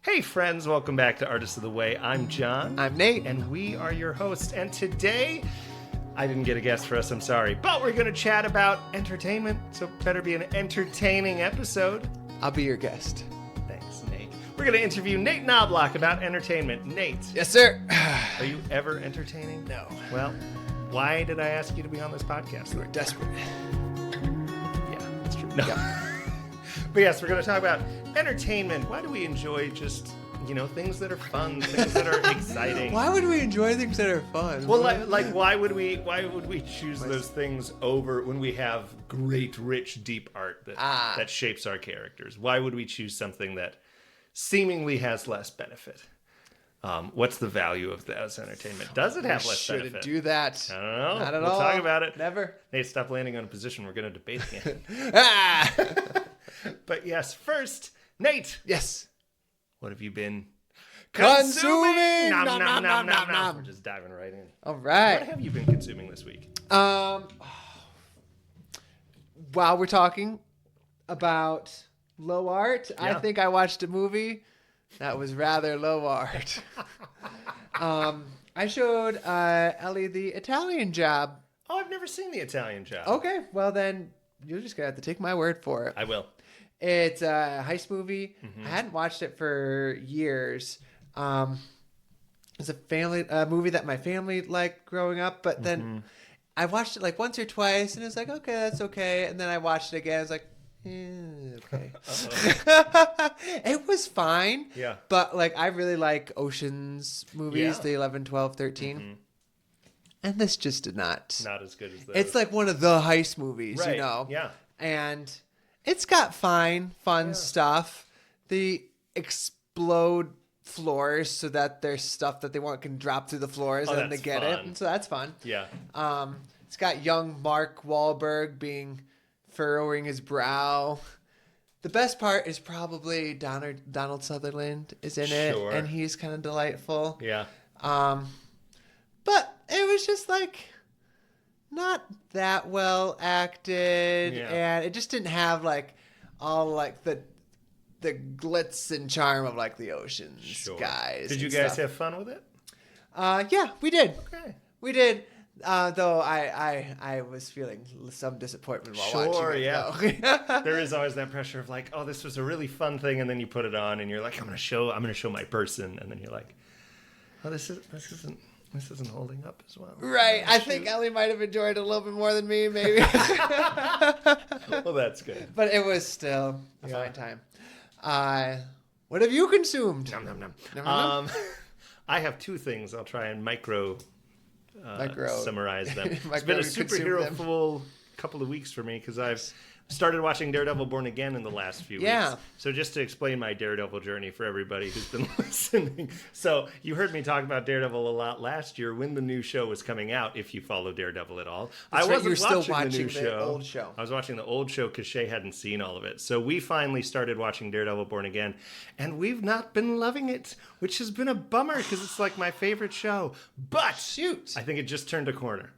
Hey friends, welcome back to Artists of the Way. I'm Jon. I'm Nate. And we are your hosts. And today, I didn't get a guest for us, I'm sorry, but we're going to chat about entertainment, so it better be an entertaining episode. I'll be your guest. Thanks, Nate. We're going to interview Nate Knobloch about entertainment. Nate. Yes, sir. Are you ever entertaining? No. Well, why did I ask you to be on this podcast? You were desperate. Yeah, that's true. No. Yeah. But yes, we're going to talk about entertainment. Why do we enjoy just, things that are fun, things that are exciting? Why would we enjoy things that are fun? Well, why would we choose those things over when we have great, rich, deep art that shapes our characters? Why would we choose something that seemingly has less benefit? What's the value of that as entertainment? Does it have less benefit? Shouldn't do that. I don't know. Not at we'll all. talk about it. Never. Nate, stop landing on a position. We're going to debate again. But yes, first, Nate. Yes. What have you been Consuming! Nom, nom, Nom, nom, nom, nom, nom. nom. We're just diving right in. All right. What have you been consuming this week? While we're talking about low art, I Yeah. think I watched a movie that was rather low art. I showed Ellie The Italian Job. Oh, I've never seen The Italian Job. Okay, well then you're just gonna have to take my word for it. I will. It's a heist movie. Mm-hmm. I hadn't watched it for years. It's a movie that my family liked growing up, but then I watched it like once or twice, and it was like, okay, that's okay. And then I watched it again. I was like, okay. It was fine. Yeah. But like, I really like Ocean's movies, Yeah. the 11, 12, 13. And this just did not. Not as good as those. It's like one of the heist movies, right. you know? Yeah. And it's got fun stuff. They explode floors so that there's stuff that they want can drop through the floors and that's they get fun. it. And so that's fun. Yeah. It's got young Mark Wahlberg furrowing his brow. The best part is probably Donald Sutherland is in it, Sure. and he's kind of delightful. Yeah. But it was just like not that well acted, Yeah. and it just didn't have like all like the glitz and charm of like the Ocean's guys. Did you and guys stuff. have fun with it? Yeah, we did. Okay. We did. Though I was feeling some disappointment while watching it. Yeah. Though. There is always that pressure of like, oh, this was a really fun thing, and then you put it on, and you're like, I'm gonna show my person, and then you're like, oh, this isn't holding up as well. Right. I think Ellie might have enjoyed it a little bit more than me, maybe. Well, that's good. But it was still a fine time. What have you consumed? Nom, nom, nom. Nom, nom. I have two things. I'll try and micro summarize them. It's Micro been a consume superhero them. full couple of weeks for me because I've started watching Daredevil Born Again in the last few weeks. So just to explain my Daredevil journey for everybody who's been listening. So you heard me talk about Daredevil a lot last year when the new show was coming out, if you follow Daredevil at all. That's I right, wasn't you're still watching the new watching the show. old show. I was watching the old show because Shay hadn't seen all of it. So we finally started watching Daredevil Born Again, and we've not been loving it, which has been a bummer because it's like my favorite show. But Shoot. I think it just turned a corner.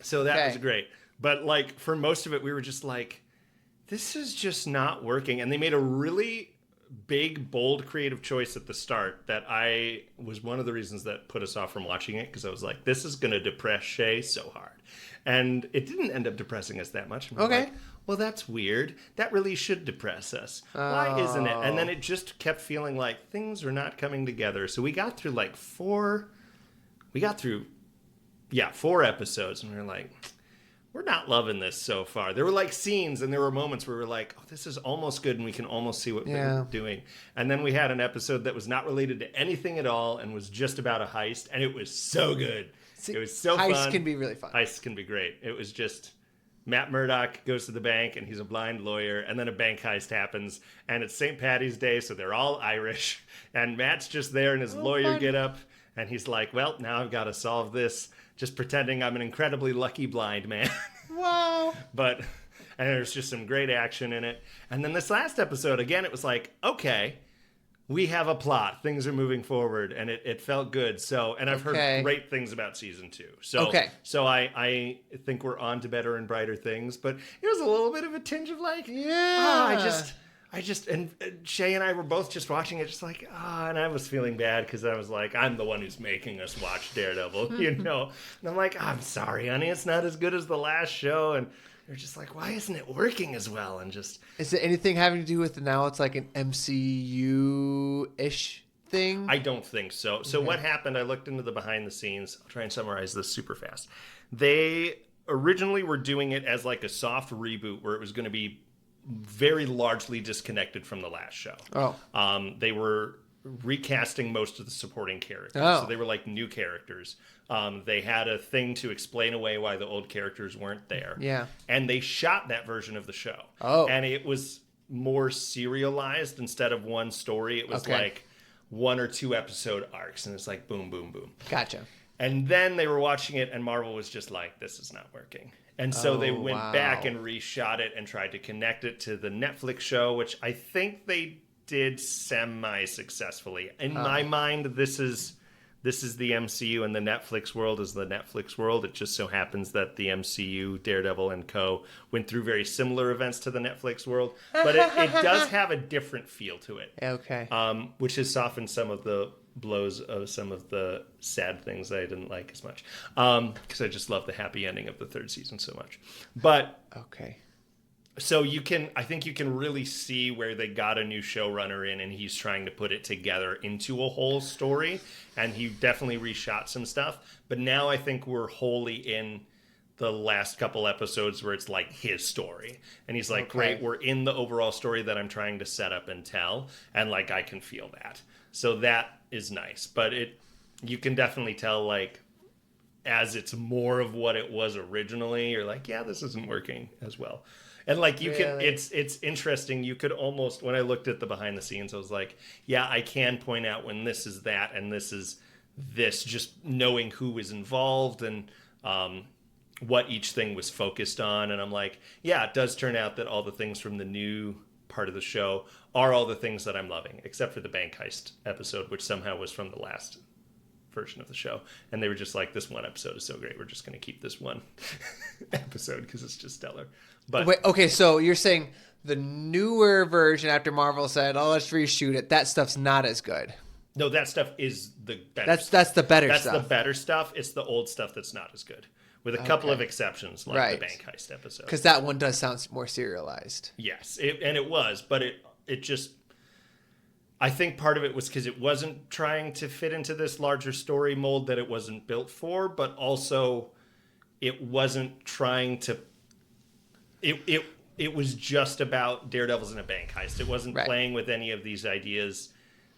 So that was great. But like for most of it, we were just like, this is just not working. And they made a really big, bold, creative choice at the start that I was one of the reasons that put us off from watching it, because I was like, this is going to depress Shay so hard. And it didn't end up depressing us that much. And we're like, well, that's weird. That really should depress us. Why isn't it? And then it just kept feeling like things are not coming together. So we got through like four episodes, and we were like, we're not loving this so far. There were like scenes and there were moments where we were like, oh, this is almost good and we can almost see what they're doing. And then we had an episode that was not related to anything at all and was just about a heist, and it was so good. It was so fun. Heists can be really fun. Heists can be great. It was just Matt Murdock goes to the bank and he's a blind lawyer, and then a bank heist happens, and it's St. Patty's Day, so they're all Irish, and Matt's just there in his lawyer getup, and he's like, well, now I've got to solve this, just pretending I'm an incredibly lucky blind man. Wow. And there's just some great action in it. And then this last episode, again, it was like, okay, we have a plot. Things are moving forward, and it felt good. So, and I've heard great things about season 2. So I think we're on to better and brighter things. But it was a little bit of a tinge of like, and Shay and I were both just watching it, just like, and I was feeling bad because I was like, I'm the one who's making us watch Daredevil, And I'm like, I'm sorry, honey, it's not as good as the last show. And they're just like, why isn't it working as well? And just. Is it anything having to do with now it's like an MCU-ish thing? I don't think so. So what happened, I looked into the behind the scenes. I'll try and summarize this super fast. They originally were doing it as like a soft reboot where it was going to be very largely disconnected from the last show. They were recasting most of the supporting characters. So they were like new characters. They had a thing to explain away why the old characters weren't there. Yeah. And they shot that version of the show. And it was more serialized instead of one story. It was like 1 or 2 episode arcs. And it's like boom, boom, boom. Gotcha. And then they were watching it and Marvel was just like, this is not working. And so they went back and reshot it and tried to connect it to the Netflix show, which I think they did semi-successfully. In my mind, this is the MCU and the Netflix world is the Netflix world. It just so happens that the MCU, Daredevil, and co. went through very similar events to the Netflix world. But it does have a different feel to it. Okay. Which has softened some of the blows of some of the sad things that I didn't like as much. Because I just love the happy ending of the 3rd season so much. But so I think you can really see where they got a new showrunner in and he's trying to put it together into a whole story. And he definitely reshot some stuff. But now I think we're wholly in the last couple episodes where it's like his story. And he's like, great, we're in the overall story that I'm trying to set up and tell. And like, I can feel that. So that is nice. But you can definitely tell, like, as it's more of what it was originally, you're like, yeah, this isn't working as well. And like it's interesting. You could almost, when I looked at the behind the scenes, I was like, yeah, I can point out when this is that and this is this, just knowing who was involved and what each thing was focused on. And I'm like, yeah, it does turn out that all the things from the new part of the show are all the things that I'm loving, except for the bank heist episode, which somehow was from the last version of the show. And they were just like, this one episode is so great, we're just going to keep this one episode because it's just stellar. But wait, okay, so you're saying the newer version after Marvel said, let's reshoot it, that stuff's not as good. No, that stuff is the better stuff. That's the better stuff. That's the better stuff. It's the old stuff that's not as good. With a couple of exceptions, like the bank heist episode. Because that one does sound more serialized. Yes, it was, but it just... I think part of it was because it wasn't trying to fit into this larger story mold that it wasn't built for, but also it wasn't trying to... It was just about Daredevil's in a bank heist. It wasn't playing with any of these ideas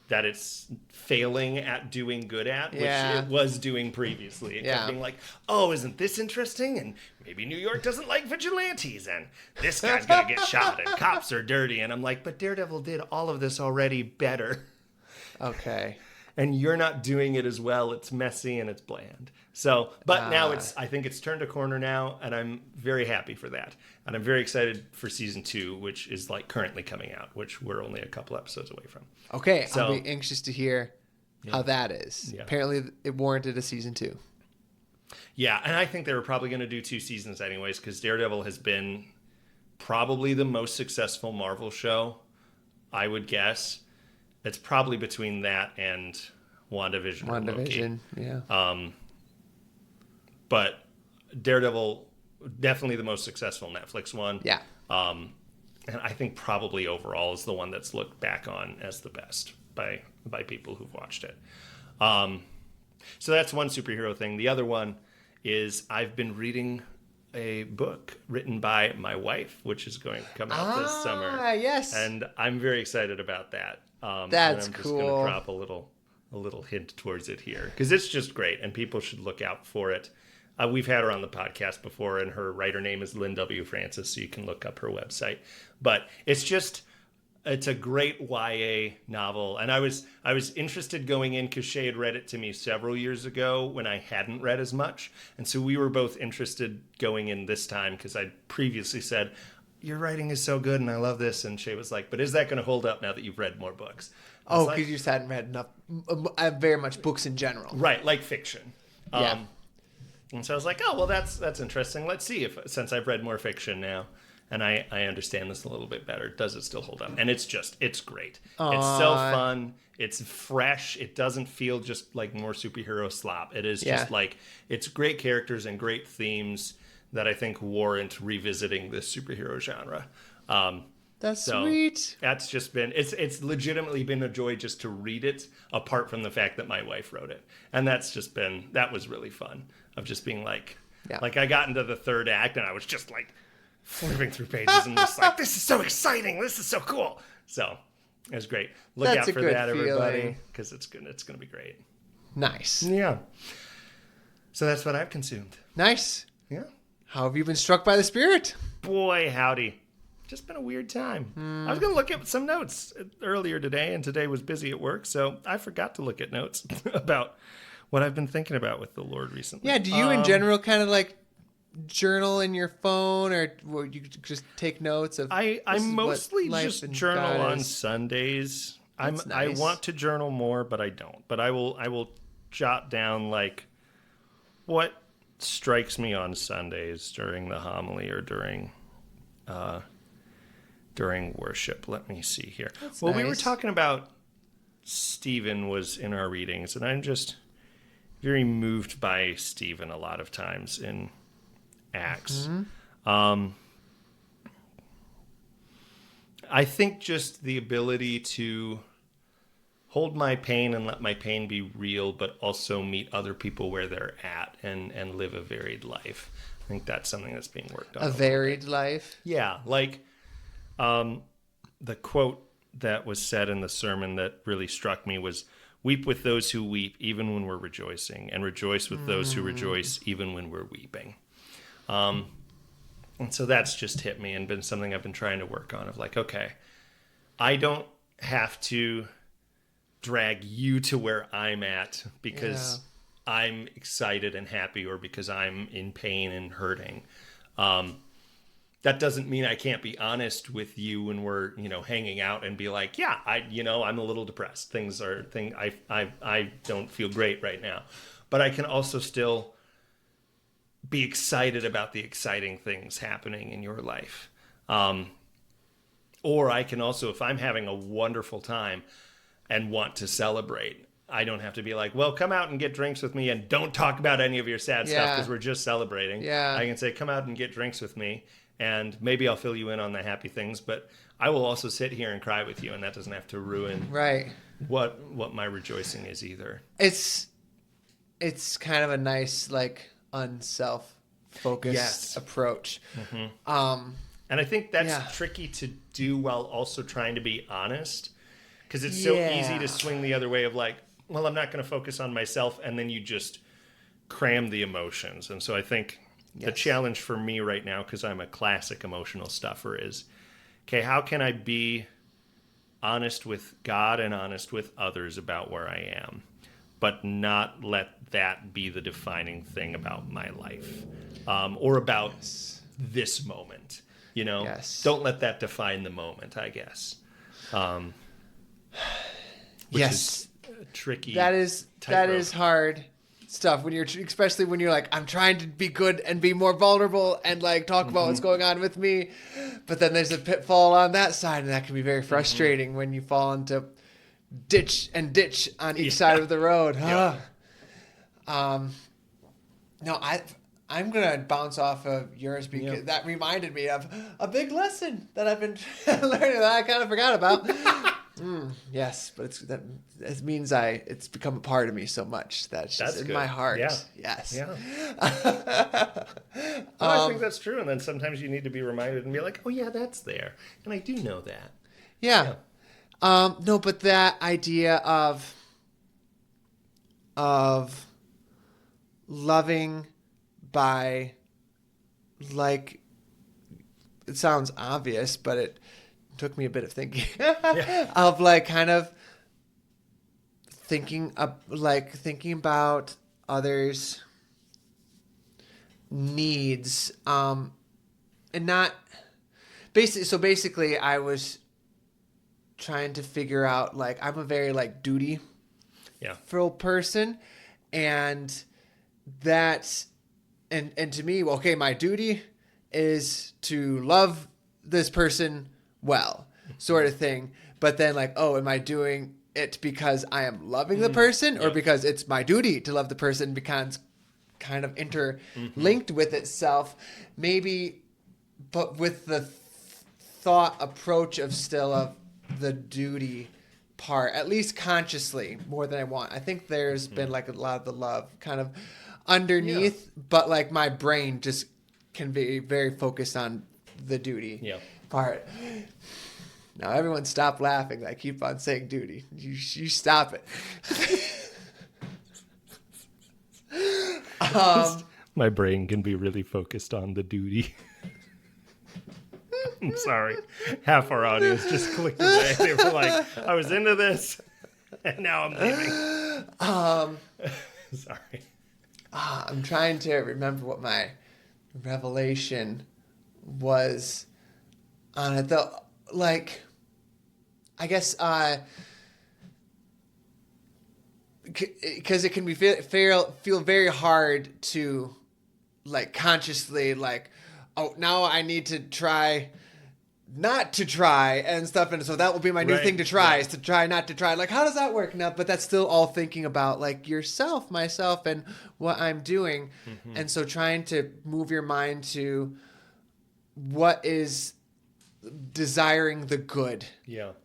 that it's failing at doing good at, which it was doing previously. It kept being like, oh, isn't this interesting? And maybe New York doesn't like vigilantes, and this guy's going to get shot, and cops are dirty. And I'm like, but Daredevil did all of this already better. Okay. And you're not doing it as well. It's messy and it's bland. So, but now I think it's turned a corner now, and I'm very happy for that. And I'm very excited for season 2, which is like currently coming out, which we're only a couple episodes away from. Okay, so, I'll be anxious to hear how that is. Yeah. Apparently, it warranted a season 2. Yeah, and I think they were probably going to do 2 seasons anyways, because Daredevil has been probably the most successful Marvel show, I would guess. It's probably between that and WandaVision. WandaVision, yeah. But Daredevil, definitely the most successful Netflix one. Yeah. And I think probably overall is the one that's looked back on as the best by people who've watched it. So that's one superhero thing. The other one is I've been reading a book written by my wife, which is going to come out this summer. Yes. And I'm very excited about that. That's and I'm cool. just going to drop a little hint towards it here because it's just great and people should look out for it. We've had her on the podcast before, and her writer name is Lynn W. Francis, so you can look up her website. But it's a great YA novel, and I was interested going in because Shay had read it to me several years ago when I hadn't read as much, and so we were both interested going in this time because I'd previously said, your writing is so good and I love this, and Shay was like, but is that going to hold up now that you've read more books? Oh, because you just hadn't read enough, very much books in general. Right, like fiction. Yeah. And so I was like, oh, well, that's interesting. Let's see since I've read more fiction now. and I understand this a little bit better. Does it still hold up? And it's great. Aww. It's so fun. It's fresh. It doesn't feel just like more superhero slop. It is just like, it's great characters and great themes that I think warrant revisiting this superhero genre. That's sweet. That's just been, it's legitimately been a joy just to read it, apart from the fact that my wife wrote it. And that was really fun, of just being like, like I got into the third act and I was just like flipping through pages and just like, this is so exciting. This is so cool. So it was great. Look out for that, everybody, because it's going to be great. Nice. Yeah. So that's what I've consumed. Nice. Yeah. How have you been struck by the Spirit? Boy, howdy. Just been a weird time. I was going to look at some notes earlier today, and today was busy at work, so I forgot to look at notes about what I've been thinking about with the Lord recently. Yeah, do you in general kind of like journal in your phone, or you just take notes of? I mostly just journal on Sundays. Nice. I want to journal more, but I don't. But I will jot down like what strikes me on Sundays during the homily or during worship. Let me see here. That's nice. We were talking about Stephen was in our readings, and I'm just very moved by Stephen a lot of times in Acts. Mm-hmm. I think just the ability to hold my pain and let my pain be real, but also meet other people where they're at and live a varied life. I think that's something that's being worked on. A varied life? Yeah. Like the quote that was said in the sermon that really struck me was, "Weep with those who weep, even when we're rejoicing, and rejoice with those who rejoice, even when we're weeping." And so that's just hit me and been something I've been trying to work on, of like, okay, I don't have to drag you to where I'm at because I'm excited and happy, or because I'm in pain and hurting. That doesn't mean I can't be honest with you when we're, hanging out and be like, yeah, I'm a little depressed. I don't feel great right now, but I can also still be excited about the exciting things happening in your life. Or I can also, if I'm having a wonderful time and want to celebrate, I don't have to be like, well, come out and get drinks with me and don't talk about any of your sad stuff because we're just celebrating. Yeah. I can say, come out and get drinks with me, and maybe I'll fill you in on the happy things, but I will also sit here and cry with you, and that doesn't have to ruin what my rejoicing is either. It's kind of a nice, like, unself-focused approach. Mm-hmm. And I think that's tricky to do while also trying to be honest, because it's so easy to swing the other way of like, well, I'm not going to focus on myself, and then you just cram the emotions. And so I think the challenge for me right now, because I'm a classic emotional stuffer, is, okay, how can I be honest with God and honest with others about where I am, but not let that be the defining thing about my life, or about this moment. Don't let that define the moment, I guess. Which is tricky. That is hard stuff especially when you're like, I'm trying to be good and be more vulnerable and like talk about what's going on with me, but then there's a pitfall on that side, and that can be very frustrating when you fall into ditch on each side of the road. No, I'm gonna bounce off of yours because that reminded me of a big lesson that I've been learning that I kind of forgot about. Yes, but it means it's become a part of me so much that it's just in my heart. Yeah. Yes. Yeah. I think that's true. And then sometimes you need to be reminded and be like, oh yeah, that's there. And I do know that. Yeah. No, but that idea of loving by, like, it sounds obvious, but it took me a bit of thinking of like kind of thinking about others' needs, and not basically I was trying to figure out, like, I'm a very like duty-ful person, and that's and to me, okay, my duty is to love this person well, sort of thing. But then like, oh, am I doing it because I am loving the person or because it's my duty to love the person, becomes kind of interlinked with itself, maybe, but with the thought approach of still of the duty part, at least consciously, more than I want. I think there's been like a lot of the love kind of underneath, but like my brain just can be very focused on the duty part. Now everyone stop laughing. I keep on saying duty. You stop it. My brain can be really focused on the duty. I'm sorry. Half our audience just clicked away. They were like, I was into this, and now I'm leaving. Sorry. I'm trying to remember what my revelation was on it, though. Like, I guess, because it can be feel very hard to, like, consciously, like, oh, now I need to try not to try and stuff, and so that will be my new thing to try, is to try not to try. Like, how does that work? Now, but that's still all thinking about, like, yourself, myself, and what I'm doing. And so trying to move your mind to what is desiring the good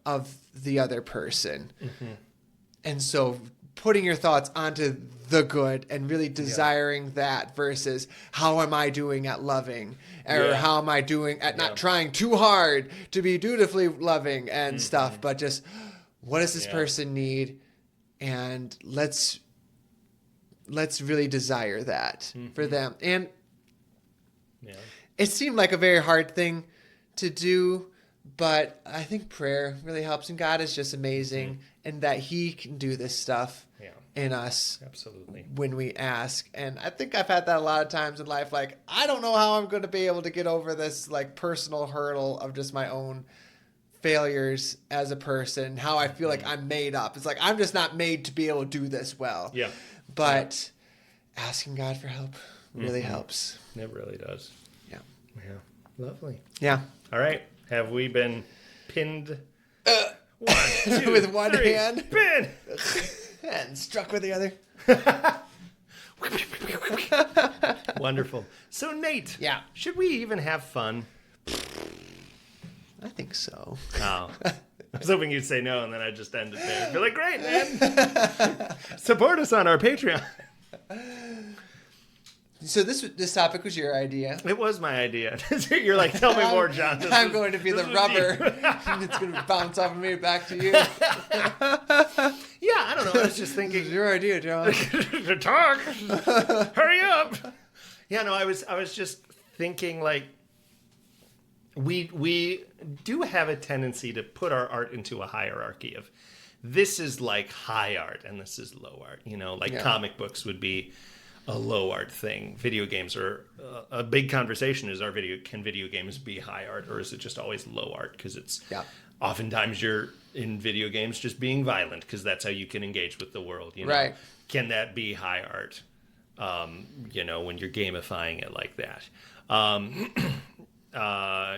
of the other person. And so putting your thoughts onto the good and really desiring that versus how am I doing at loving, or how am I doing at not trying too hard to be dutifully loving and stuff, but just what does this person need, and let's really desire that for them. And it seemed like a very hard thing to do, but I think prayer really helps, and God is just amazing, and that He can do this stuff in us when we ask. And I think I've had that a lot of times in life. Like, I don't know how I'm going to be able to get over this like personal hurdle of just my own failures as a person, how I feel like I'm made up. It's like, I'm just not made to be able to do this well. But asking God for help really helps. It really does. Yeah. Lovely. Yeah. All right. Have we been pinned? 1, 2, with one 3, hand. Pin. And struck with the other. Wonderful. So, Nate. Yeah. Should we even have fun? I think so. Oh. I was hoping you'd say no, and then I'd just end it there. Be like, great, man. Support us on our Patreon. So this topic was your idea. It was my idea. You're like, tell me more, John. I'm going to be the rubber. And it's going to bounce off of me back to you. Yeah, I don't know. I was just thinking. It's your idea, John. Talk. Hurry up. Yeah, no, I was just thinking, like, we do have a tendency to put our art into a hierarchy of this is like high art and this is low art. You know, like comic books would be a low art thing. Video games are a big conversation. Can video games be high art, or is it just always low art? Because it's oftentimes you're in video games just being violent because that's how you can engage with the world. You know? Right. Can that be high art? You know, when you're gamifying it like that.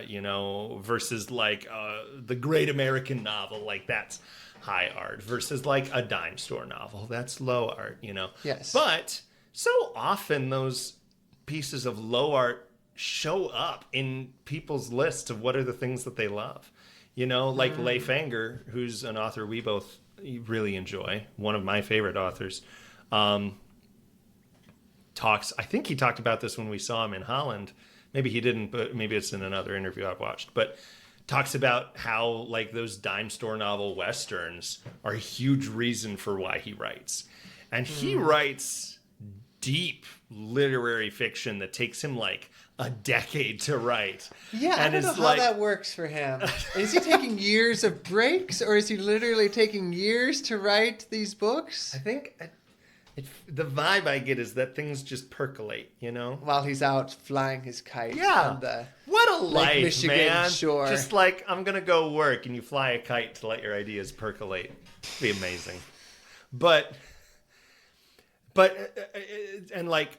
You know, versus like the great American novel, like that's high art, versus like a dime store novel, that's low art. You know. Yes. But so often those pieces of low art show up in people's lists of what are the things that they love. You know, like Leif Anger, who's an author we both really enjoy, one of my favorite authors, talks, I think he talked about this when we saw him in Holland. Maybe he didn't, but maybe it's in another interview I've watched. But talks about how like those dime store novel westerns are a huge reason for why he writes. And he writes deep literary fiction that takes him like a decade to write. Yeah, and I don't know how that works for him. Is he taking years of breaks, or is he literally taking years to write these books? I think the vibe I get is that things just percolate, you know? While he's out flying his kite on the what a life, Michigan man. shore. Just like, I'm going to go work, and you fly a kite to let your ideas percolate. It'd be amazing. But and like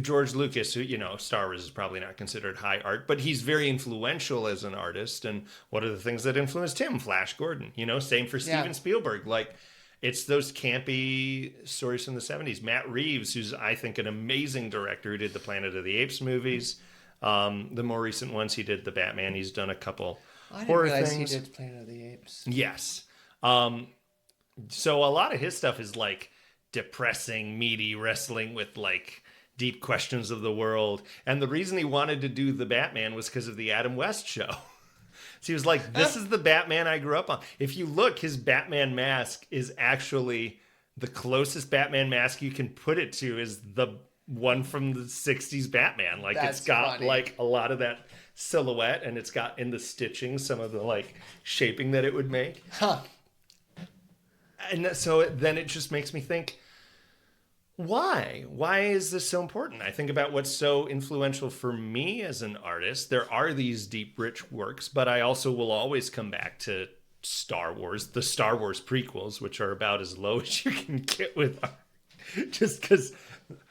George Lucas, who, Star Wars is probably not considered high art, but he's very influential as an artist. And what are the things that influenced him? Flash Gordon, same for Steven Spielberg. Like, it's those campy stories from the 70s. Matt Reeves, who's, I think, an amazing director who did the Planet of the Apes movies. The more recent ones, he did the Batman. He's done a couple horror things. He did Planet of the Apes. Yes. So a lot of his stuff is like depressing, meaty, wrestling with like deep questions of the world. And the reason he wanted to do the Batman was because of the Adam West show. So he was like, this is the Batman I grew up on. If you look, his Batman mask is actually the closest Batman mask you can put it to is the one from the 60s Batman. Like, it's got like a lot of that silhouette, and it's got in the stitching some of the like shaping that it would make. Huh. And so then it just makes me think, why is this so important? I think about what's so influential for me as an artist. There are these deep, rich works, but I also will always come back to Star Wars, the Star Wars prequels, which are about as low as you can get with art. Just because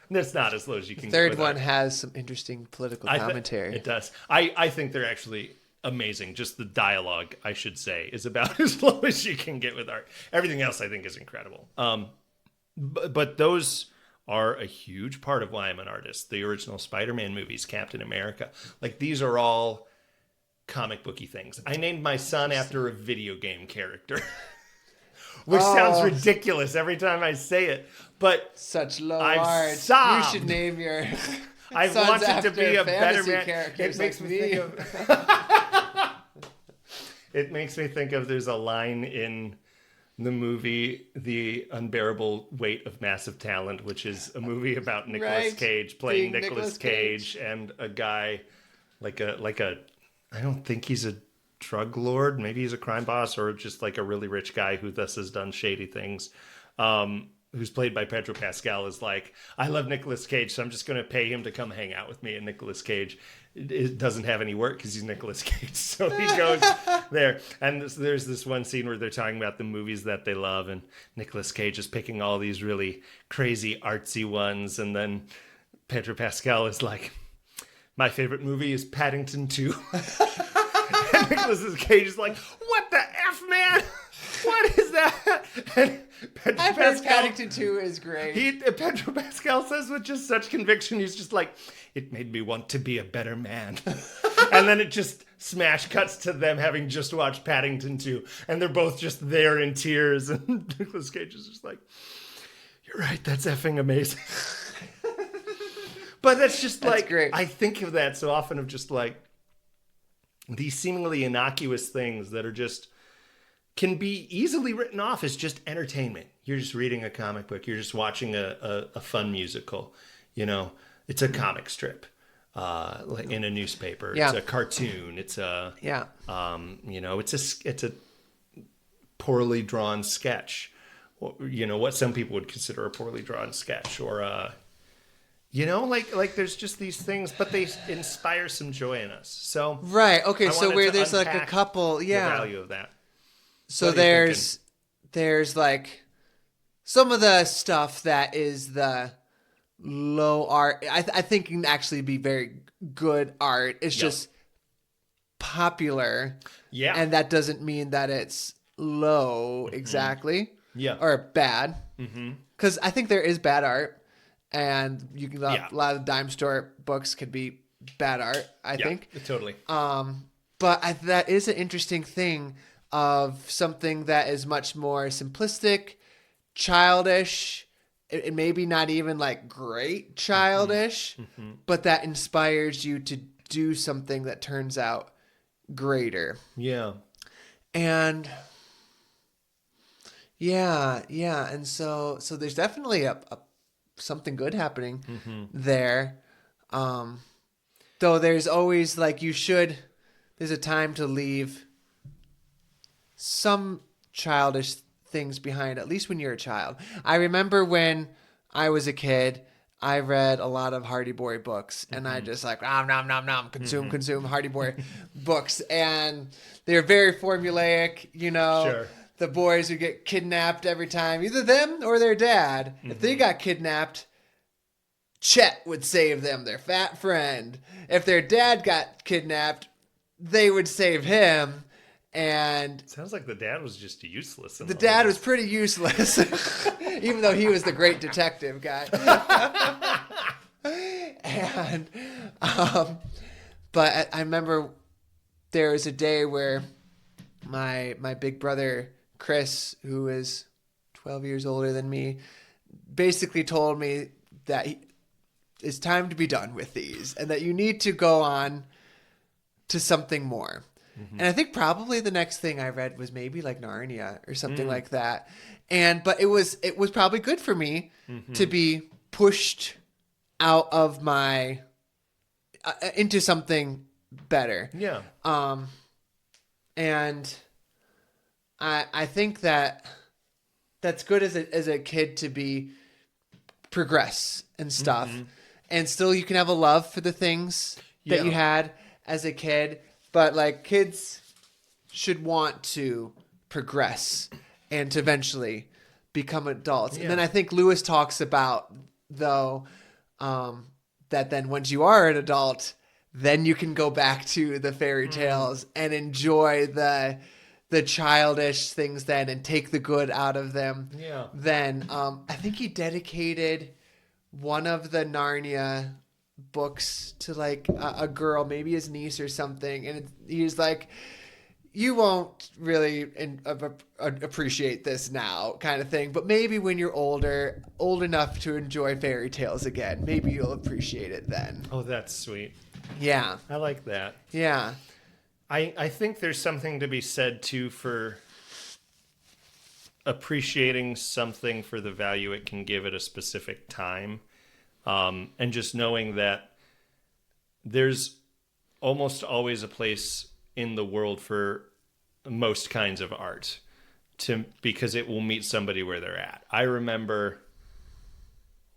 that's not as low as you can get with art. The third one has some interesting political commentary. It does. I think they're actually amazing. Just the dialogue, I should say, is about as low as you can get with art. Everything else, I think, is incredible. But those are a huge part of why I'm an artist. The original Spider-Man movies, Captain America, like these are all comic booky things. I named my son after a video game character, which sounds ridiculous every time I say it, but such low I've art. sobbed. You should name your I sons wanted to be a better man. It makes me think of it makes me think of there's a line in the movie The Unbearable Weight of Massive Talent, which is a movie about Nicolas Cage playing Nicolas Cage and a guy like a I don't think he's a drug lord, maybe he's a crime boss or just like a really rich guy who thus has done shady things. Who's played by Pedro Pascal, is like, I love Nicolas Cage, so I'm just going to pay him to come hang out with me. And Nicolas Cage doesn't have any work because he's Nicolas Cage. So he goes there. And there's this one scene where they're talking about the movies that they love. And Nicolas Cage is picking all these really crazy, artsy ones. And then Pedro Pascal is like, my favorite movie is Paddington 2. And Nicolas Cage is like, what the F, man? What is that? And I think Paddington 2 is great. Pedro Pascal says with just such conviction, he's just like, it made me want to be a better man. And then it just smash cuts to them having just watched Paddington 2. And they're both just there in tears. And Nicolas Cage is just like, you're right, that's effing amazing. But that's just like, great. I think of that so often of just like these seemingly innocuous things that are just can be easily written off as just entertainment. You're just reading a comic book. You're just watching a fun musical. It's a comic strip like in a newspaper. Yeah. It's a cartoon. It's a it's a poorly drawn sketch. What some people would consider a poorly drawn sketch, or like there's just these things, but they inspire some joy in us. So right, okay, I so wanted where to there's like a unpack couple, the value of that. So there's like some of the stuff that is the low art. I think can actually be very good art. It's just popular. Yeah. And that doesn't mean that it's low exactly. Yeah. Or bad. Because I think there is bad art. And you can a lot of dime store books could be bad art, I think. Totally. But that is an interesting thing of something that is much more simplistic, childish, it maybe not even like great childish, but that inspires you to do something that turns out greater. Yeah. And and so there's definitely a something good happening there. Though there's always like there's a time to leave some childish things behind, at least when you're a child. I remember when I was a kid, I read a lot of Hardy Boy books, and I just like nom, consume Hardy Boy books, and they're very formulaic, Sure. The boys who get kidnapped every time, either them or their dad. If they got kidnapped, Chet would save them, their fat friend. If their dad got kidnapped, they would save him. And sounds like the dad was just useless. The dad was pretty useless, even though he was the great detective guy. And, but I remember there was a day where my big brother Chris, who is 12 years older than me, basically told me that it's time to be done with these, and that you need to go on to something more. And I think probably the next thing I read was maybe like Narnia or something like that. But it was probably good for me to be pushed out of my into something better. Yeah. And I think that that's good as a kid to progress and stuff. And still you can have a love for the things that you had as a kid. But like kids should want to progress and to eventually become adults. Yeah. And then I think Lewis talks about, though, that then once you are an adult, then you can go back to the fairy tales and enjoy the childish things then and take the good out of them. Yeah. Then I think he dedicated one of the Narnia books to like a girl, maybe his niece or something, and he's like, you won't really appreciate this now, kind of thing, but maybe when you're old enough to enjoy fairy tales again, maybe you'll appreciate it then. Oh, that's sweet. Yeah, I like that. Yeah, I think there's something to be said too for appreciating something for the value it can give at a specific time. And just knowing that there's almost always a place in the world for most kinds of art because it will meet somebody where they're at. I remember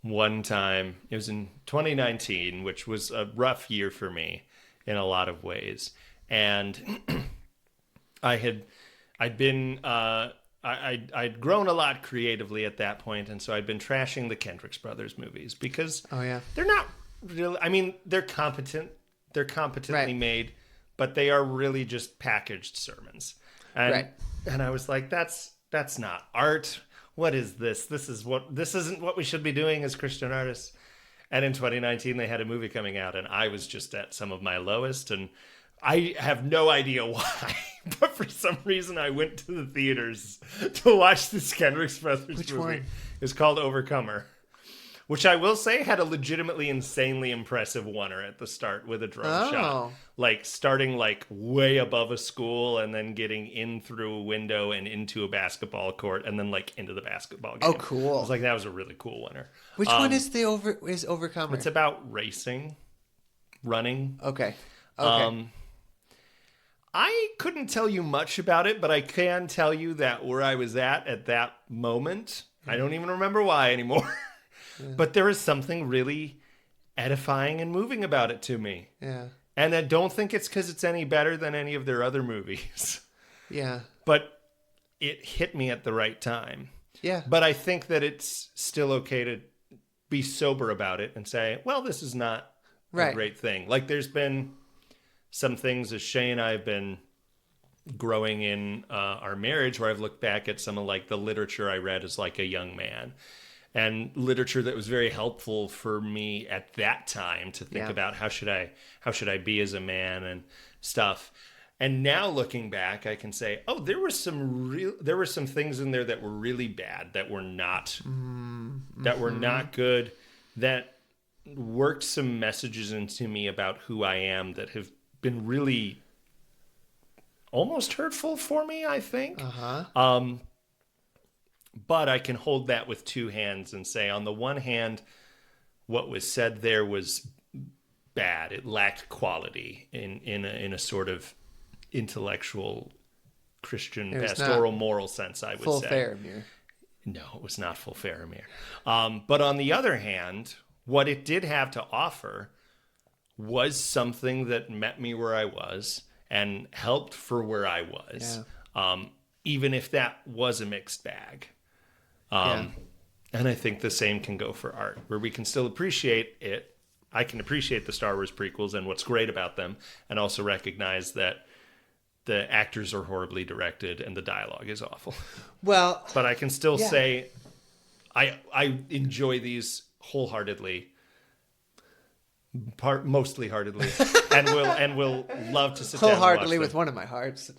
one time, it was in 2019, which was a rough year for me in a lot of ways. And I'd grown a lot creatively at that point, and so I'd been trashing the Kendrick Brothers movies because they're not really, I mean, they're competent, they're competently made, but they are really just packaged sermons. And I was like, that's not art. What is this? This isn't what we should be doing as Christian artists. And in 2019, they had a movie coming out, and I was just at some of my lowest, and I have no idea why, but for some reason I went to the theaters to watch this Kendrick Brothers Which movie. one? It's called Overcomer, which I will say had a legitimately insanely impressive oneer at the start with a drone shot. Like starting like way above a school and then getting in through a window and into a basketball court and then like into the basketball game. Oh, cool. I was like, that was a really cool winner. Which one is Overcomer? It's about running. Okay. I couldn't tell you much about it, but I can tell you that where I was at that moment, I don't even remember why anymore, but there was something really edifying and moving about it to me. Yeah. And I don't think it's because it's any better than any of their other movies. Yeah. But it hit me at the right time. Yeah. But I think that it's still okay to be sober about it and say, well, this is not a great thing. Like there's been some things as Shay and I have been growing in our marriage where I've looked back at some of like the literature I read as like a young man and literature that was very helpful for me at that time to think about how should I be as a man and stuff. And now looking back, I can say, oh, there were some things in there that were really bad, that were not good, that worked some messages into me about who I am that have been really almost hurtful for me, I think. But I can hold that with two hands and say, on the one hand, what was said there was bad. It lacked quality in a sort of intellectual Christian pastoral moral sense, I would full say. Faramir. No, it was not full Faramir. But on the other hand, what it did have to offer was something that met me where I was and helped for where I was, even if that was a mixed bag. And I think the same can go for art, where we can still appreciate it. I can appreciate the Star Wars prequels and what's great about them, and also recognize that the actors are horribly directed and the dialogue is awful. Well, but I can still say I enjoy these wholeheartedly, mostly heartedly, and will love to sit down and wholeheartedly watch with one of my hearts.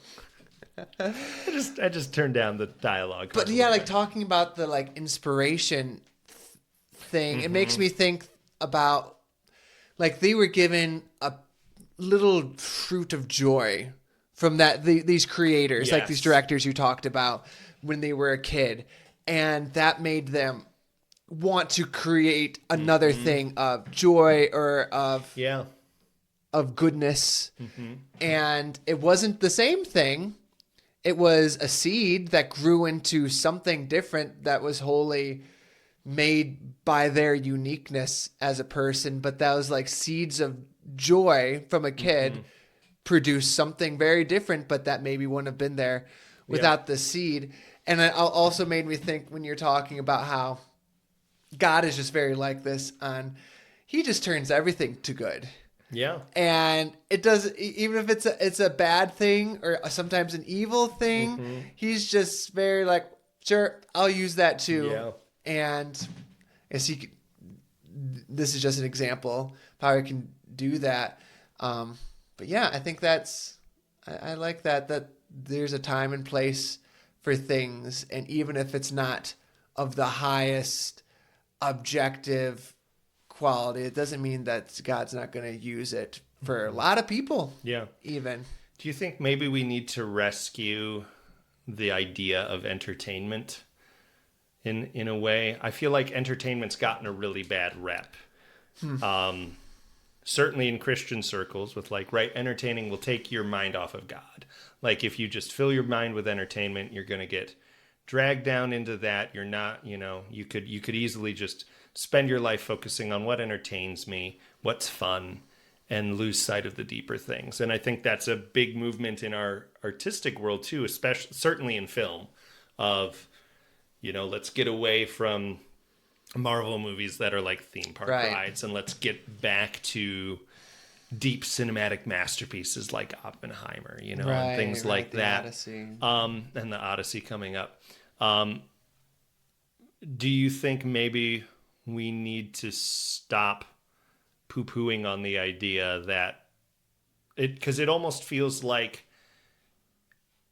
I just turned down the dialogue. But yeah, like talking about the like inspiration thing, it makes me think about like they were given a little fruit of joy from these creators, like these directors you talked about when they were a kid, and that made them want to create another thing of joy or of goodness. And it wasn't the same thing. It was a seed that grew into something different that was wholly made by their uniqueness as a person. But that was like seeds of joy from a kid produced something very different, but that maybe wouldn't have been there without the seed. And it also made me think when you're talking about how God is just very like this he just turns everything to good. Yeah. And it does, even if it's a bad thing or sometimes an evil thing, he's just very like, sure, I'll use that too. Yeah. And this is just an example of how I can do that. But yeah, I think I like that there's a time and place for things. And even if it's not of the highest objective quality, it doesn't mean that God's not going to use it for a lot of people. Yeah. Even. Do you think maybe we need to rescue the idea of entertainment in a way? I feel like entertainment's gotten a really bad rep. Certainly in Christian circles with entertaining will take your mind off of God. Like if you just fill your mind with entertainment, you're going to get dragged down into that. You're not, you could easily just spend your life focusing on what entertains me, what's fun, and lose sight of the deeper things. And I think that's a big movement in our artistic world too, especially certainly in film, of, let's get away from Marvel movies that are like theme park rides, and let's get back to deep cinematic masterpieces like Oppenheimer, and things like that. Odyssey. And the Odyssey coming up. Do you think maybe we need to stop poo-pooing on the idea that because it almost feels like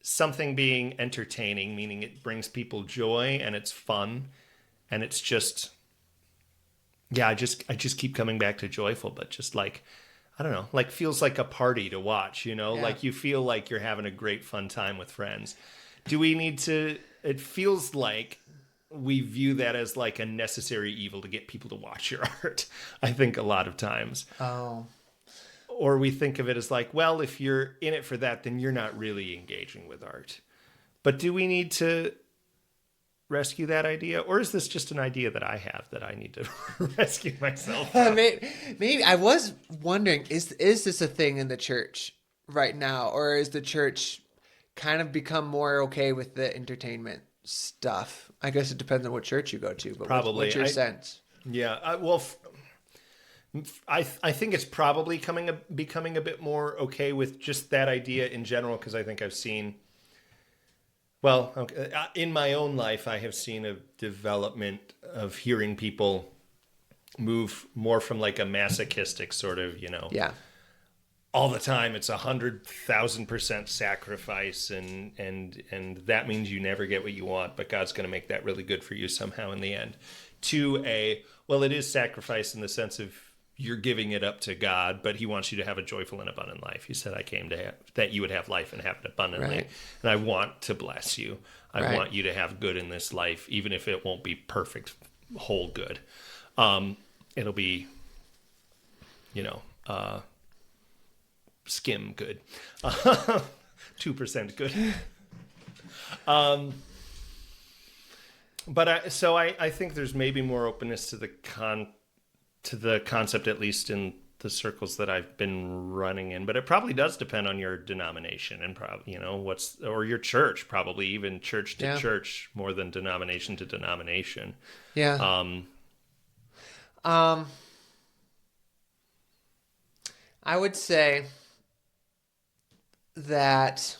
something being entertaining, meaning it brings people joy and it's fun, and it's just, I just keep coming back to joyful, but just like, I don't know, like feels like a party to watch, like you feel like you're having a great fun time with friends. Do we need to, it feels like we view that as like a necessary evil to get people to watch your art, I think a lot of times. Oh. Or we think of it as like, well, if you're in it for that, then you're not really engaging with art. But do we need to rescue that idea? Or is this just an idea that I have that I need to rescue myself from? Maybe I was wondering, is this a thing in the church right now? Or is the church kind of become more okay with the entertainment stuff? I guess it depends on what church you go to, but probably. What's your sense? Yeah, I think it's probably becoming a bit more okay with just that idea in general, because I think I've seen, in my own life, I have seen a development of hearing people move more from like a masochistic sort of, all the time it's 100,000% sacrifice, and that means you never get what you want, but God's going to make that really good for you somehow in the end. To it is sacrifice in the sense of you're giving it up to God, but he wants you to have a joyful and abundant life. He said, I came that you would have life and have it abundantly. Right. And I want to bless you. I want you to have good in this life, even if it won't be perfect, whole good. It'll be, skim good, 2% good. But I think there's maybe more openness to the concept, at least in the circles that I've been running in, but it probably does depend on your denomination and probably, or your church, probably even church to church more than denomination to denomination. Yeah. I would say that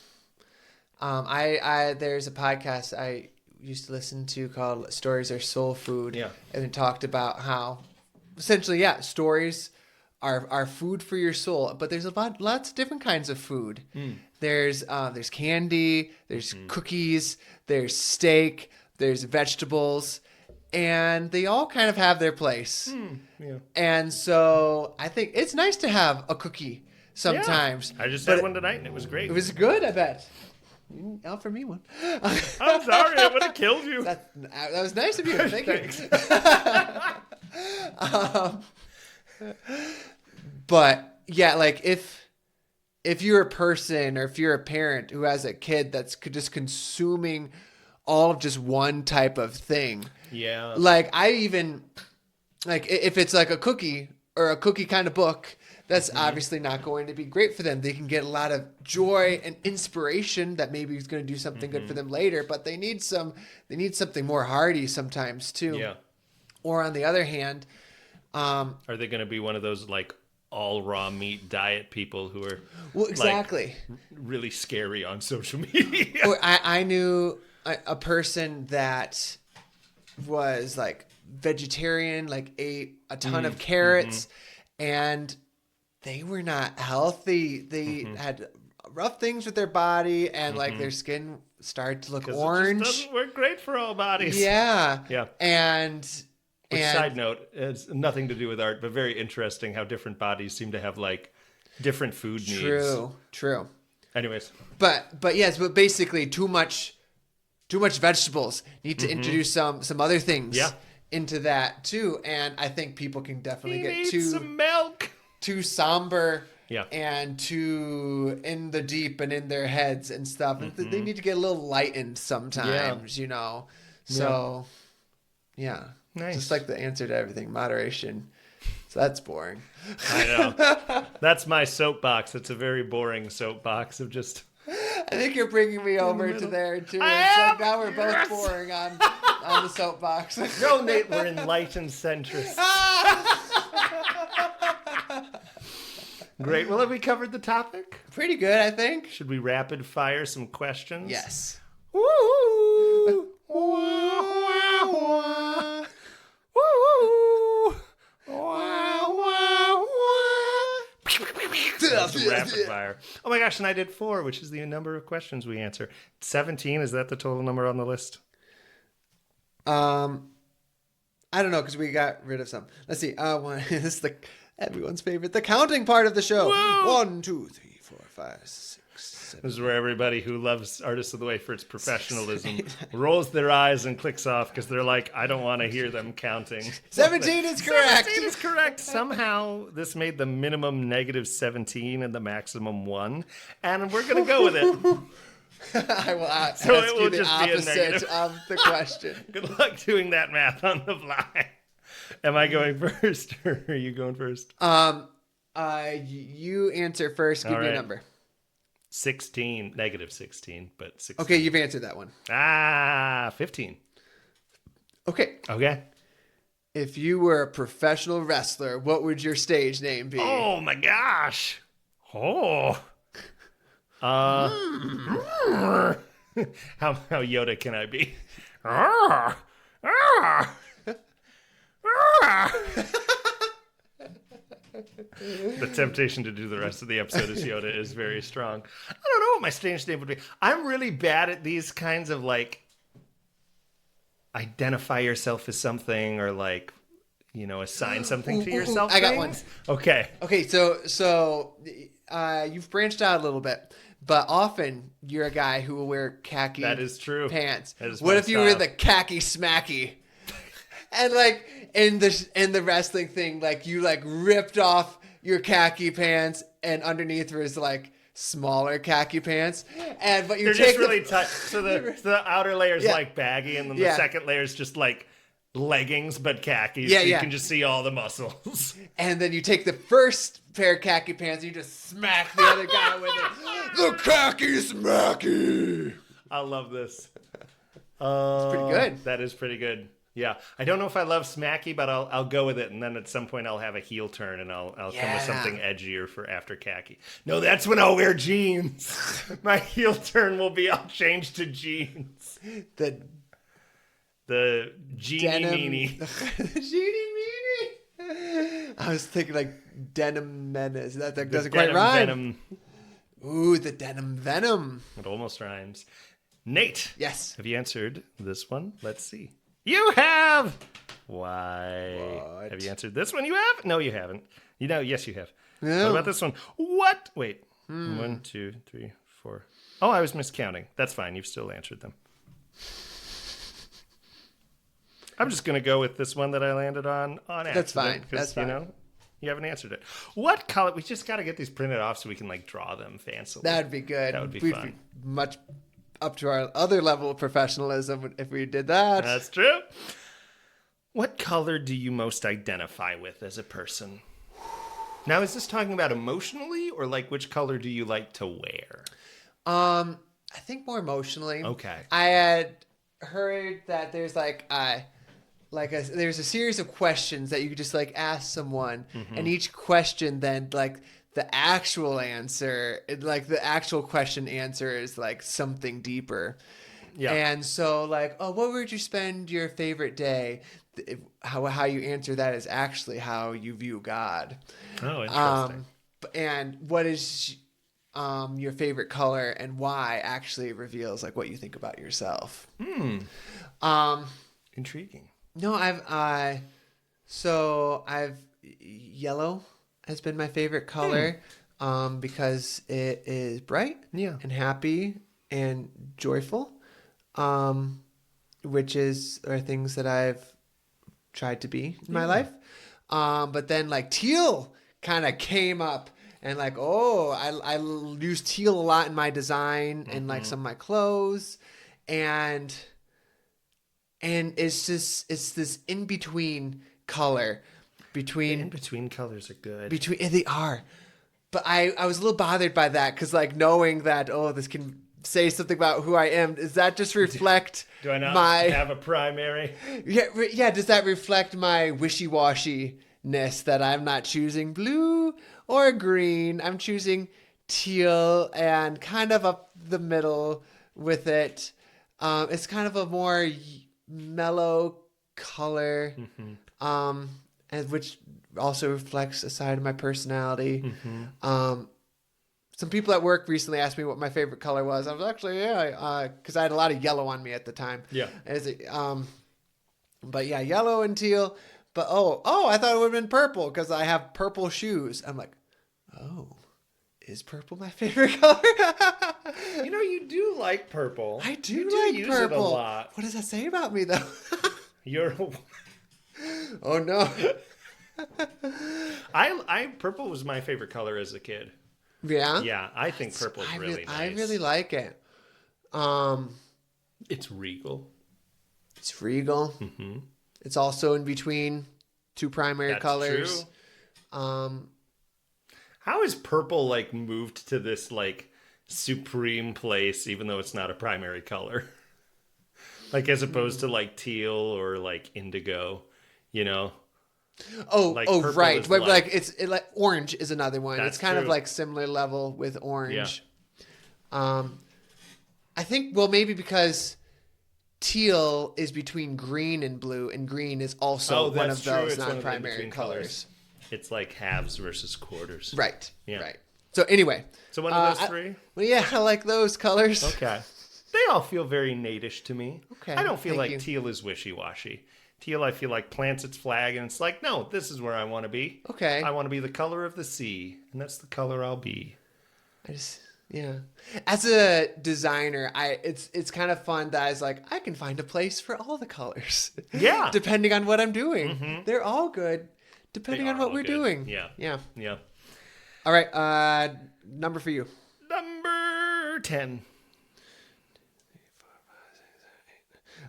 there's a podcast I used to listen to called Stories Are Soul Food. Yeah. And it talked about how essentially, stories are food for your soul, but there's lots of different kinds of food. There's candy, there's cookies, there's steak, there's vegetables, and they all kind of have their place. Yeah. And so I think it's nice to have a cookie sometimes. Yeah. I just had one tonight and it was great. It was good, I bet. You didn't offer me one. I'm sorry, I would have killed you. That was nice of you. Thank you. But yeah, like if you're a person or if you're a parent who has a kid that's just consuming all of just one type of thing. Yeah. Like if it's like a cookie or a cookie kind of book, that's obviously not going to be great for them. They can get a lot of joy and inspiration that maybe is going to do something good for them later, but they need something more hearty sometimes too. Yeah. Or on the other hand, are they going to be one of those like all raw meat diet people who are exactly like, really scary on social media? Or I knew a person that was like vegetarian, like ate a ton of carrots, and they were not healthy. They had rough things with their body, and like their skin started to look orange. It just doesn't work great for all bodies. Yeah. Yeah. Which, side note, it's nothing to do with art, but very interesting how different bodies seem to have like different food needs. True. Anyways. But basically too much vegetables. Need to introduce some other things into that too. And I think people can definitely get some milk. Too somber. Yeah. And too in the deep and in their heads and stuff. They need to get a little lightened sometimes, So yeah. Nice. Just like the answer to everything, moderation. So that's boring. I know. That's my soapbox. It's a very boring soapbox of just... I think you're bringing me over to there, too. It's like now we're both boring on the soapbox. No, Nate, we're enlightened centrists. Great. Well, have we covered the topic? Pretty good, I think. Should we rapid fire some questions? Yes. Woo! Rapid fire. Oh my gosh, and I did 4, which is the number of questions we answer. 17, is that the total number on the list? I don't know, because we got rid of some. Let's see. This is everyone's favorite, the counting part of the show. Whoa! 1, 2, 3, 4, 5, 6, 7. This is where everybody who loves Artists of the Way for its professionalism rolls their eyes and clicks off because they're like, I don't want to hear them counting. 17 is correct. 17 is correct. Somehow this made the minimum -17 and the maximum 1, and we're going to go with it. I will ask so it will you the just be a opposite negative. of the question. Good luck doing that math on the fly. Am I going first, or are you going first? You answer first. Give me a number. 16, -16, but 16. Okay, you've answered that one. 15. Okay. If you were a professional wrestler, what would your stage name be? Oh my gosh. How Yoda can I be? The temptation to do the rest of the episode as Yoda is very strong. I don't know what my stage name would be. I'm really bad at these kinds of like identify yourself as something or like, assign something to yourself. I got one. Okay, so you've branched out a little bit, but often you're a guy who will wear khaki that is true. Pants. That is what my if you style. were the khaki smacky? And like in the wrestling thing, like you like ripped off your khaki pants and underneath was like smaller khaki pants, but you They're take just really tight. So the outer layer is like baggy, and then the Yeah. second layer is just like leggings, but khakis. Yeah, so yeah. You can just see all the muscles. And then you take the first pair of khaki pants and you just smack the other guy with it. The khaki smacky. I love this. It's pretty good. That is pretty good. Yeah, I don't know if I love smacky, but I'll go with it, and then at some point I'll have a heel turn, and I'll come with something edgier for after khaki. No, that's when I'll wear jeans. My heel turn will be I'll change to jeans. The genie meanie. The genie meanie. I was thinking like denim menace. That doesn't quite rhyme. Venom. Ooh, the denim venom. It almost rhymes. Nate. Yes. Have you answered this one? Let's see. You have. Why? What? Have you answered this one? You have? No, you haven't. Yes, you have. No. What about this one? What? Wait. 1, 2, 3, 4. Oh, I was miscounting. That's fine. You've still answered them. I'm just going to go with this one that I landed on accident. That's fine. That's fine. You haven't answered it. What color? We just got to get these printed off so we can draw them fancily. That'd be good. That would be fun. Be much up to our other level of professionalism if we did that. That's true. What color do you most identify with as a person? Now, is this talking about emotionally or which color do you like to wear? I think more emotionally. Okay. I had heard that there's there's a series of questions that you could just ask someone, and each question then the actual answer, the actual question answer is something deeper. Yeah. And so what would you spend your favorite day? How you answer that is actually how you view God. Oh, interesting. And what is your favorite color and why actually reveals what you think about yourself. Intriguing. No, I've yellow has been my favorite color because it is bright and happy and joyful, which are things that I've tried to be in my life. But then teal kind of came up and I use teal a lot in my design and some of my clothes, and it's this in between color between in between colors are good. They are, but I was a little bothered by that because knowing that this can say something about who I am. Does that just reflect? Do I not have a primary? Yeah. Does that reflect my wishy-washiness that I'm not choosing blue or green? I'm choosing teal and kind of up the middle with it. It's kind of a more mellow color, and which also reflects a side of my personality. Some people at work recently asked me what my favorite color was. I was actually, because I had a lot of yellow on me at the time. Yeah. But yeah, yellow and teal. But I thought it would have been purple because I have purple shoes. I'm like, is purple my favorite color? You do like purple. I do use like purple. it a lot. What does that say about me, though? You're. Oh no. Purple was my favorite color as a kid. Yeah. Yeah, I think purple is really nice. I really like it. It's regal. It's regal. It's also in between two primary colors. True. How is purple moved to this supreme place, even though it's not a primary color? As opposed to teal or indigo, Right. But orange is another one. It's kind true. of similar level with orange. Yeah. I think maybe because teal is between green and blue, and green is also one of those non-primary colors. It's halves versus quarters. Right. Yeah. Right. So anyway. So one of those three? I like those colors. Okay. They all feel very Nate-ish to me. Okay. I don't feel teal is wishy-washy. Teal, I feel plants its flag, and it's no, this is where I want to be. Okay. I want to be the color of the sea, and that's the color I'll be. As a designer, it's kind of fun that I was I can find a place for all the colors. Yeah. Depending on what I'm doing. They're all good, depending on what we're doing. Yeah. Yeah. Yeah. All right. Number for you. Number 10.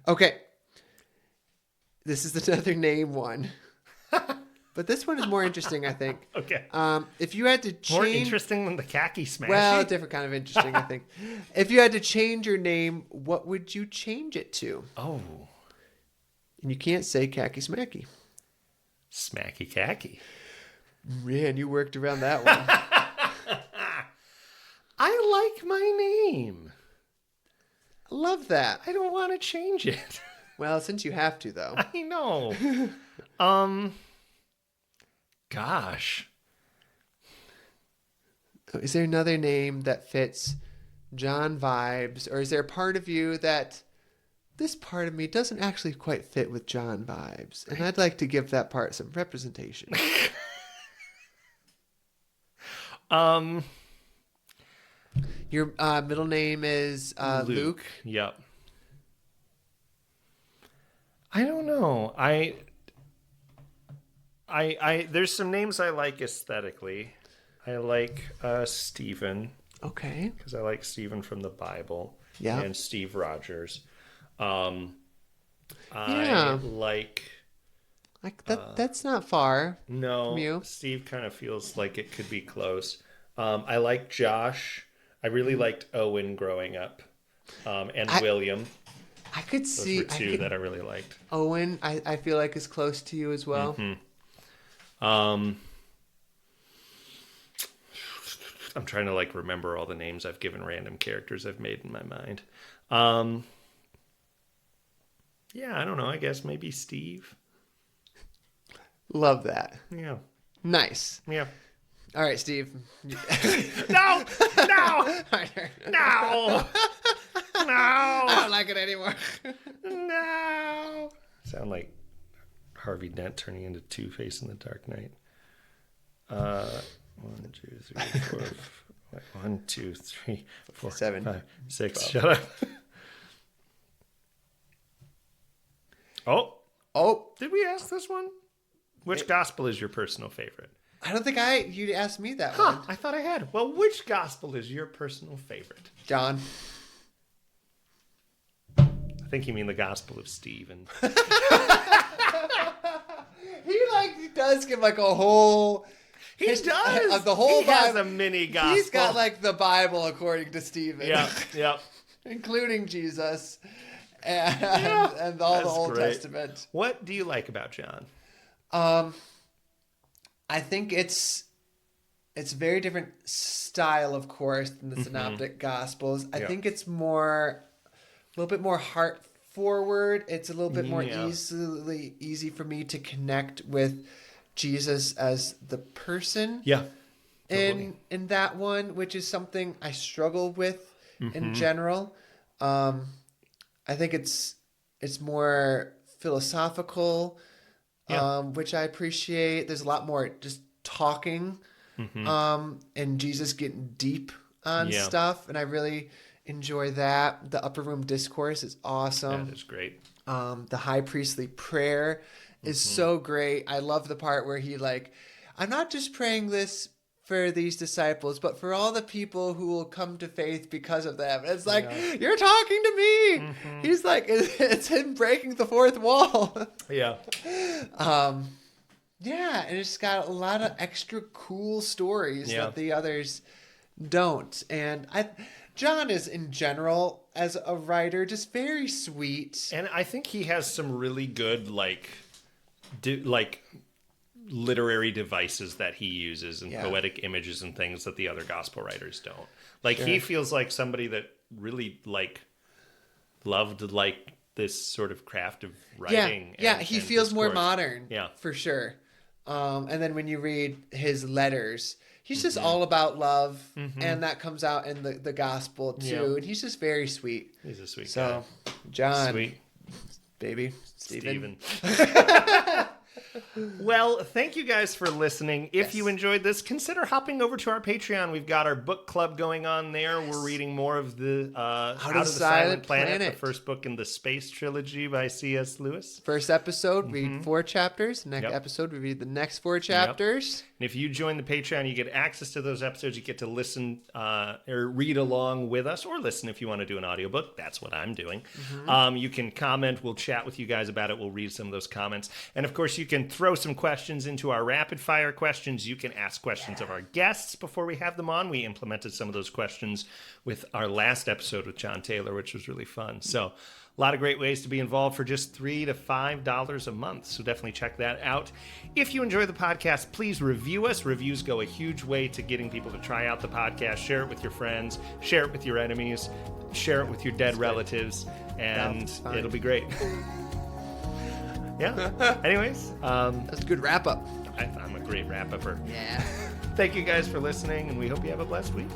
Okay. This is another name one. But this one is more interesting, I think. Okay. If you had to change... More interesting than the khaki smashy? Well, different kind of interesting, I think. If you had to change your name, what would you change it to? Oh. And you can't say khaki smacky. Smacky khaki. Man, you worked around that one. I like my name. I love that. I don't want to change it. Well, since you have to, though. I know. Gosh. Is there another name that fits Jon vibes? Or is there a part of you that this part of me doesn't actually quite fit with Jon vibes? And I'd like to give that part some representation. Your middle name is Luke. Yep. I don't know. I there's some names I like aesthetically. I like Stephen. Okay. Because I like Stephen from the Bible. Yeah. And Steve Rogers. Yeah. I like that. That's not far. No. From you. Steve kind of feels like it could be close. I like Josh. I really liked Owen growing up. And William. I could see Those were two that I really liked. Owen, I feel like is close to you as well. Mm-hmm. I'm trying to like remember all the names I've given random characters I've made in my mind. Yeah, I don't know. I guess maybe Steve. Love that. Yeah. Nice. Yeah. All right, Steve. No! No! No! No! I don't like it anymore. No! Sound like Harvey Dent turning into Two-Face in The Dark Knight. 1, 2, 3, 4. 1, 2, 3, 4, 7, 5, 6. 12. Shut up. Oh, did we ask this one? Which gospel is your personal favorite? I don't think you'd asked me that Huh, one. I thought I had. Well, which gospel is your personal favorite? John. I think you mean the Gospel of Stephen. He does give like a whole... He does. Of the whole he has Bible. a mini gospel. He's got like the Bible according to Stephen. Yeah. Including Jesus and all the Old Testament. What do you like about John? I think it's a very different style, of course, than the Synoptic Gospels. I think it's a little bit more heart forward. It's a little bit more easy for me to connect with Jesus as the person. Yeah. Totally. In that one, which is something I struggle with in general. I think it's more philosophical, which I appreciate. There's a lot more just talking, and Jesus getting deep on stuff, and I really enjoy that. The upper room discourse is awesome. That is great. The high priestly prayer is so great. I love the part where he I'm not just praying this for these disciples, but for all the people who will come to faith because of them. It's like, you're talking to me. He's like, it's him breaking the fourth wall. Yeah. Yeah, and it's got a lot of extra cool stories that the others don't. And John is, in general, as a writer, just very sweet. And I think he has some really good, literary devices that he uses and poetic images and things that the other gospel writers don't. He feels like somebody that really, loved, this sort of craft of writing. Yeah, he feels more modern. Yeah. For sure. And then when you read his letters, he's just all about love, and that comes out in the gospel too. Yeah. And he's just very sweet. He's a sweet guy. John, sweet baby, Stephen. Well, thank you guys for listening. If you enjoyed this, consider hopping over to our Patreon. We've got our book club going on there. We're reading more of the Out of the Silent Planet, the first book in the Space Trilogy by C.S. Lewis. First episode, read 4 chapters. Next episode, we read the next 4 chapters. And if you join the Patreon, you get access to those episodes. You get to listen or read along with us, or listen if you want to do an audiobook. That's what I'm doing. You can comment. We'll chat with you guys about it. We'll read some of those comments. And, of course, you can throw some questions into our rapid-fire questions. You can ask questions of our guests before we have them on. We implemented some of those questions with our last episode with John Taylor, which was really fun. So a lot of great ways to be involved for just $3 to $5 a month. So definitely check that out. If you enjoy the podcast, please review us. Reviews go a huge way to getting people to try out the podcast. Share it with your friends. Share it with your enemies. Share it with your dead relatives. And it'll be great. Yeah. Anyways. That's a good wrap-up. I'm a great wrap-upper. Yeah. Thank you guys for listening, and we hope you have a blessed week.